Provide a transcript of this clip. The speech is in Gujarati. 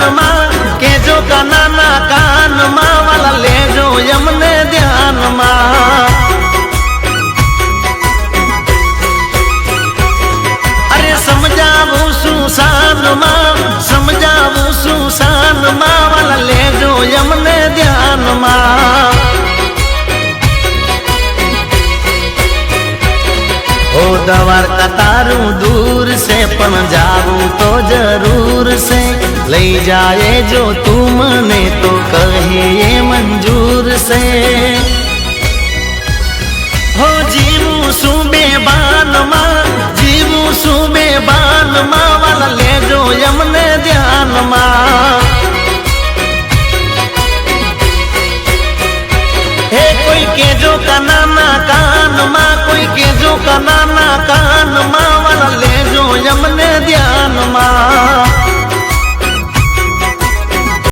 કાનમાં કેજો કાનાના કાનમાં વાલા લેજો એમને ધ્યાનમાં અરે સમજાવું શું શાનમાં સમજાવું શું શાનમાં વાલા લેજો એમને ધ્યાનમાં ઓ દ્વારકા તારું દૂર છે પણ જાવું તો જરૂર છે લઈ જાય જો તું મને તો કહે એ મંજૂર છે હો જીવું શું બેભાનમાં જીવું શું બેભાનમાં વાલા લેજો એમને ધ્યાનમાં હે કોઈ કેજો કાનાના કાનમાં કોઈ કેજો કાનાના કાન